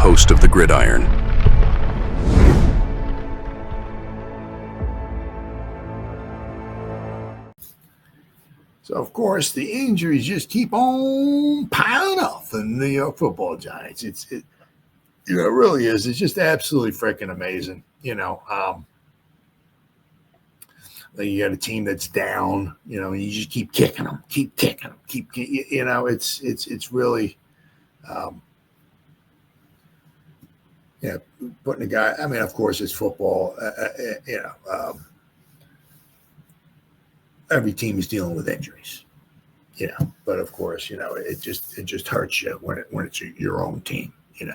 host of the Gridiron. So, of course, the injuries just keep on piling up for the New York Football Giants. It really is. It's just absolutely freaking amazing. You got a team that's down, and you just keep kicking them, it's really, putting a guy, I mean, of course, it's football, every team is dealing with injuries, but of course, it just hurts you when it's your own team, and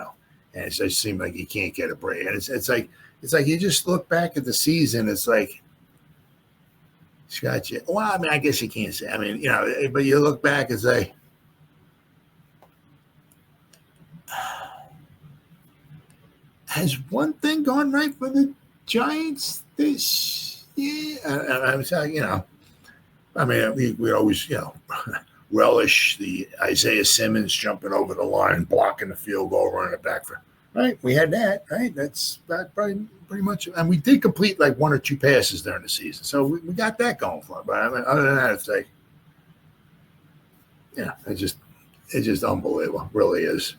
it just seems like you can't get a break. And it's like you just look back at the season, it's like, scratch it. Well, I mean, I guess you can't say. I mean, but you look back and say, has one thing gone right for the Giants this year? I'm saying, I mean, we always, relish the Isaiah Simmons jumping over the line, blocking the field goal, running it back for. Right, we had that. Right, that's probably pretty much, and we did complete like one or two passes during the season, so we got that going for it. But I mean, other than that, it's like, it's just unbelievable. It really is.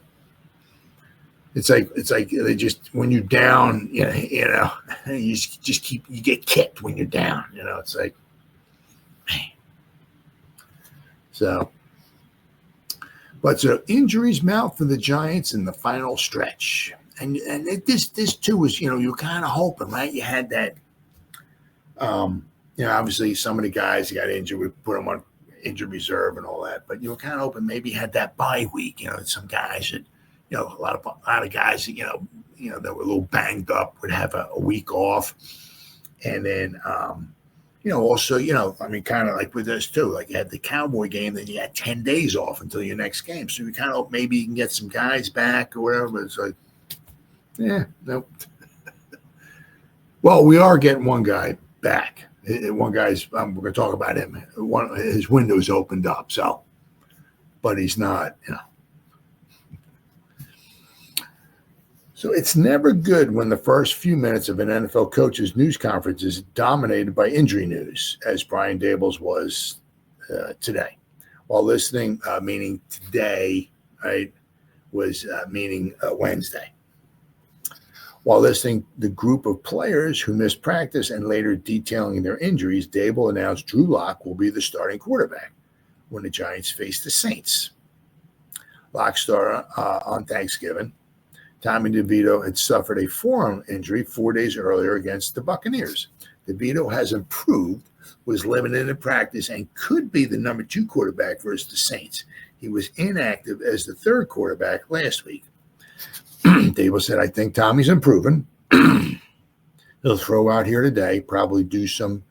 It's like they just, when you're down, you get kicked when you're down. It's like, man. So. But so injuries mount for the Giants in the final stretch. And this too was, you were kind of hoping, right? You had that, obviously some of the guys got injured. We put them on injured reserve and all that. But you were kind of hoping maybe you had that bye week, some guys that, a lot of guys, that were a little banged up would have a week off. And then, also, I mean, kind of like with this too, like you had the Cowboy game, then you had 10 days off until your next game. So you kind of maybe you can get some guys back or whatever. But it's like, nope. Well, we are getting one guy back. One guy's, we're going to talk about him. His window's opened up, so, but he's not, So it's never good when the first few minutes of an NFL coach's news conference is dominated by injury news, as Brian Daboll's was today. While listening, meaning today, right, was meaning Wednesday. While listing the group of players who missed practice and later detailing their injuries, Daboll announced Drew Lock will be the starting quarterback when the Giants face the Saints. Lock started on Thanksgiving. Tommy DeVito had suffered a forearm injury 4 days earlier against the Buccaneers. DeVito has improved, was limited in practice, and could be the number 2 quarterback versus the Saints. He was inactive as the third quarterback last week. Daboll said, I think Tommy's improving. He'll throw out here today, probably do some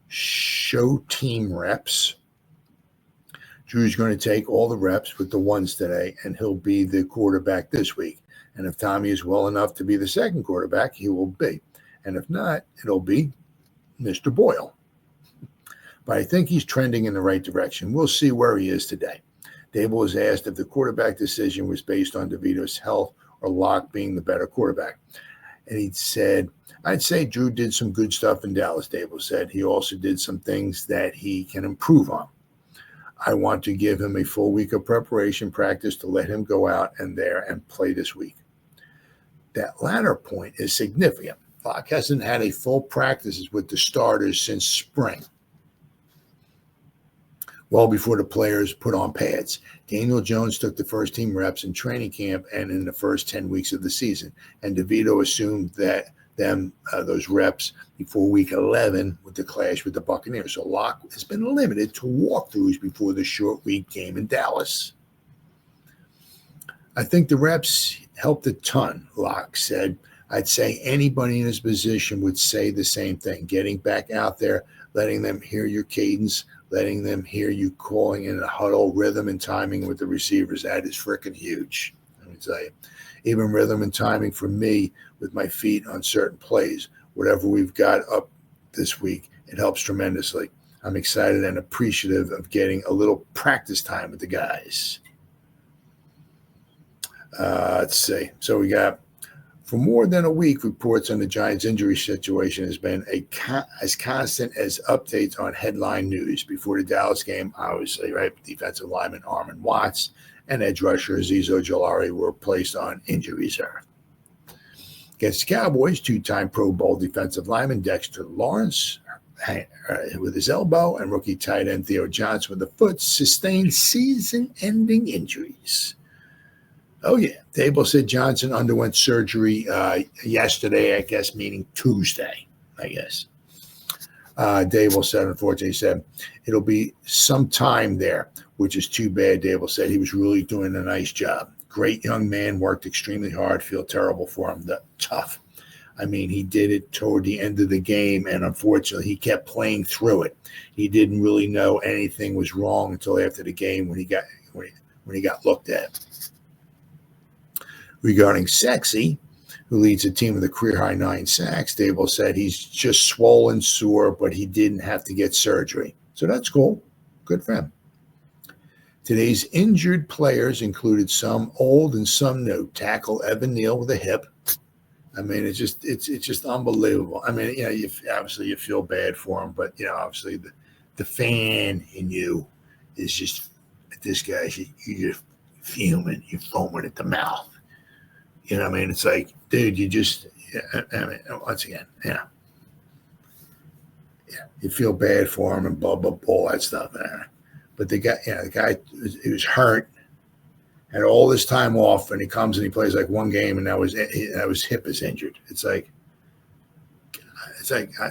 show team reps. Drew's going to take all the reps with the ones today, and he'll be the quarterback this week. And if Tommy is well enough to be the second quarterback, he will be. And if not, it'll be Mr. Boyle. But I think he's trending in the right direction. We'll see where he is today. Daboll was asked if the quarterback decision was based on DeVito's health or Locke being the better quarterback. And he said, I'd say Drew did some good stuff in Dallas, Daboll said. He also did some things that he can improve on. I want to give him a full week of preparation practice to let him go out and there and play this week. That latter point is significant. Locke hasn't had a full practices with the starters since spring, well before the players put on pads. Daniel Jones took the first team reps in training camp and in the first 10 weeks of the season, and DeVito assumed that those reps before week 11 with the clash with the Buccaneers. So Locke has been limited to walkthroughs before the short week game in Dallas. I think the reps helped a ton, Locke said. I'd say anybody in his position would say the same thing. Getting back out there, letting them hear your cadence, letting them hear you calling in a huddle, rhythm and timing with the receivers, that is freaking huge. Let me tell you. Even rhythm and timing for me with my feet on certain plays, whatever we've got up this week, it helps tremendously. I'm excited and appreciative of getting a little practice time with the guys. Let's see. So we got, for more than a week, reports on the Giants' injury situation has been as constant as updates on headline news. Before the Dallas game, obviously, right? Defensive lineman Armand Watts and edge rusher Azeez Ojulari were placed on injury reserve. Against the Cowboys, two-time Pro Bowl defensive lineman Dexter Lawrence with his elbow and rookie tight end Theo Johnson with a foot sustained season-ending injuries. Oh, yeah. Daboll said Johnson underwent surgery yesterday, I guess, meaning Tuesday, I guess. Daboll said, unfortunately, it'll be some time there, which is too bad. Daboll said he was really doing a nice job. Great young man, worked extremely hard. Feel terrible for him. Tough. I mean, he did it toward the end of the game, and unfortunately, he kept playing through it. He didn't really know anything was wrong until after the game when he got looked at. Regarding Sexy, who leads the team with a career-high 9 sacks, Daboll said he's just swollen, sore, but he didn't have to get surgery. So that's cool. Good for him. Today's injured players included some old and some new. Tackle Evan Neal with a hip. I mean, it's just unbelievable. I mean, obviously you feel bad for him, but obviously the fan in you is just, this guy, you're just fuming, you're foaming at the mouth. You know what I mean? It's like, dude, you just, I mean, once again, you feel bad for him and blah, blah, blah, all that stuff. But the guy, he was hurt, had all this time off, and he comes and he plays like one game, and now his hip is injured. It's like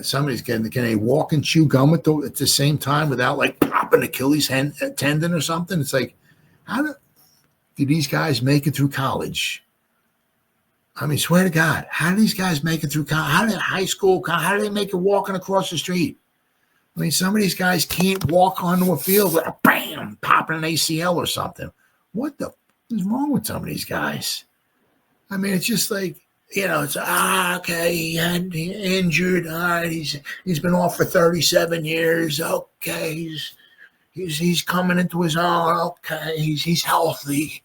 somebody's can they walk and chew gum at the same time without like popping Achilles tendon or something? It's like, how do these guys make it through college? I mean, swear to God, how do these guys make it through college? How did high school? How do they make it walking across the street? I mean, some of these guys can't walk onto a field without bam, popping an ACL or something. What the is wrong with some of these guys? I mean, it's just like, it's okay, he had injured. All right, he's been off for 37 years. Okay, he's coming into his own. Okay, he's healthy.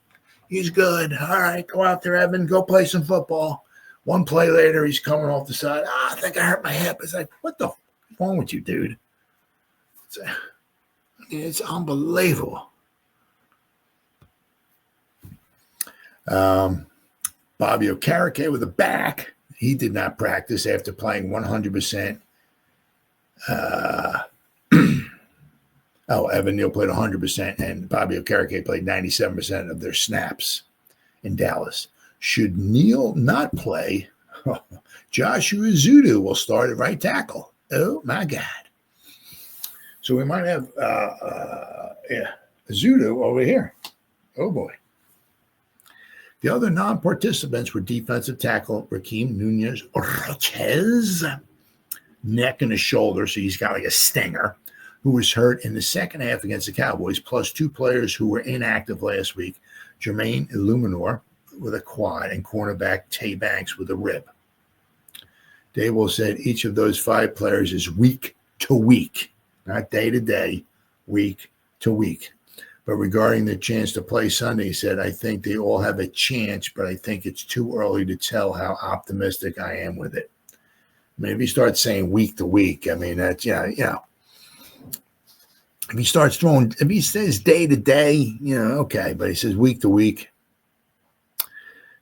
He's good. All right, go out there, Evan. Go play some football. One play later, he's coming off the side. I think I hurt my hip. It's like, what the f- wrong with you, dude? It's unbelievable. Bobby Okereke with a back. He did not practice after playing 100%. Evan Neal played 100%, and Bobby Okereke played 97% of their snaps in Dallas. Should Neal not play, Joshua Zudu will start at right tackle. Oh, my God. So we might have Zudu over here. Oh, boy. The other non-participants were defensive tackle Raheem Nunez-Ortiz, neck and a shoulder, so he's got like a stinger, who was hurt in the second half against the Cowboys, plus 2 players who were inactive last week, Jermaine Illuminor with a quad and cornerback Tay Banks with a rib. Daboll said each of those 5 players is week to week, not day to day, week to week. But regarding the chance to play Sunday, he said, I think they all have a chance, but I think it's too early to tell how optimistic I am with it. I mean, if he starts saying week to week, I mean, that's, If he says day to day, okay. But he says week to week,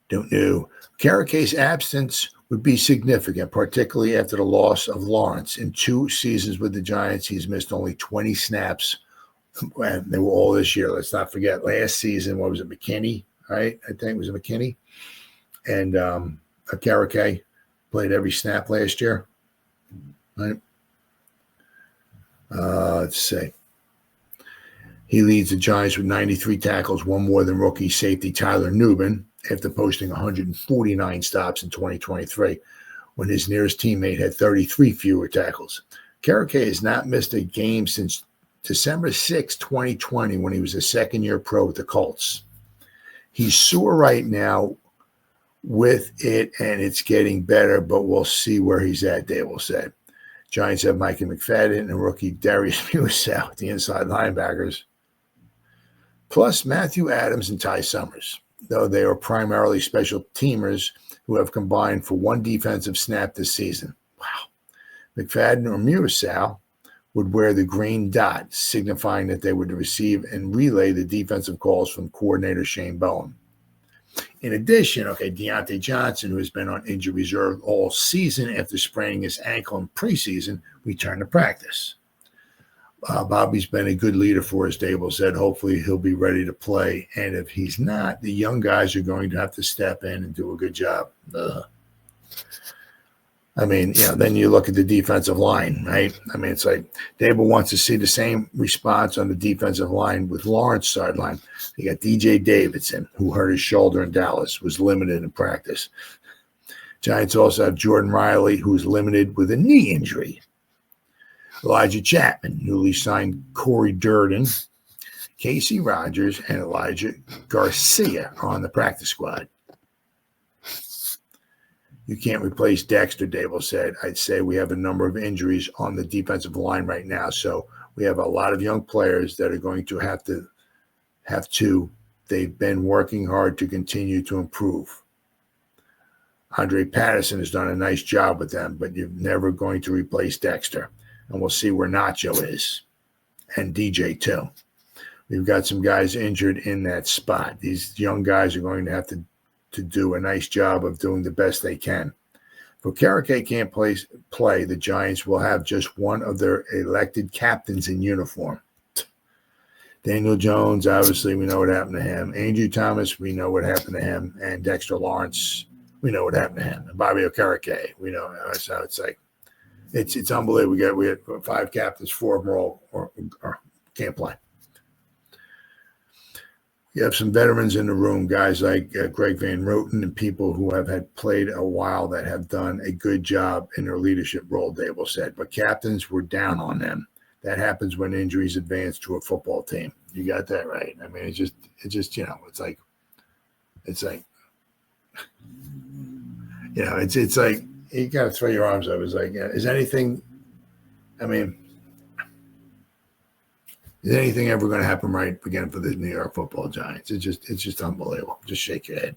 don't know. Karake's absence would be significant, particularly after the loss of Lawrence. In 2 seasons with the Giants, he's missed only 20 snaps. And they were all this year. Let's not forget last season. What was it, McKinney? Right? I think it was McKinney. And Karake played every snap last year. Right? Let's see. He leads the Giants with 93 tackles, 1 more than rookie safety Tyler Nubin, after posting 149 stops in 2023, when his nearest teammate had 33 fewer tackles. Karake has not missed a game since December 6, 2020, when he was a second-year pro with the Colts. He's sore right now with it, and it's getting better, but we'll see where he's at, Daboll said. Giants have Micah McFadden and rookie Darius Musa with the inside linebackers, plus Matthew Adams and Ty Summers. though they are primarily special teamers who have combined for one defensive snap this season. Wow. McFadden or Murasau would wear the green dot, signifying that they would receive and relay the defensive calls from coordinator Shane Bowen. In addition, Deontay Johnson, who has been on injury reserve all season after spraining his ankle in preseason, returned to practice. Bobby's been a good leader for us, Daboll said. Hopefully he'll be ready to play. And if he's not, the young guys are going to have to step in and do a good job. Then you look at the defensive line, right? It's like Daboll wants to see the same response on the defensive line with Lawrence sideline. You got DJ Davidson, who hurt his shoulder in Dallas, was limited in practice. Giants also have Jordan Riley, who's limited with a knee injury. Elijah Chapman, newly signed Corey Durden, Casey Rogers, and Elijah Garcia are on the practice squad. You can't replace Dexter, Daboll said. I'd say we have a number of injuries on the defensive line right now, so we have a lot of young players that are going to have to. They've been working hard to continue to improve. Andre Patterson has done a nice job with them, but you're never going to replace Dexter. And we'll see where Nacho is, and DJ too. We've got some guys injured in that spot. These young guys are going to have to do a nice job of doing the best they can. If Okereke can't play, the Giants will have just one of their elected captains in uniform. Daniel Jones, obviously, we know what happened to him. Andrew Thomas, we know what happened to him. And Dexter Lawrence, we know what happened to him. And Bobby Okereke, we know. So it's like, it's unbelievable. We had 5 captains, 4 of them all can't play. You have some veterans in the room, guys like Greg Van Roten and people who have had played a while that have done a good job in their leadership role, Daboll said. But captains were down on them. That happens when injuries advance to a football team. You got that right. It's just it's like you got to throw your arms up. It's like, is anything ever going to happen right again for the New York Football Giants? It's just unbelievable. Just shake your head.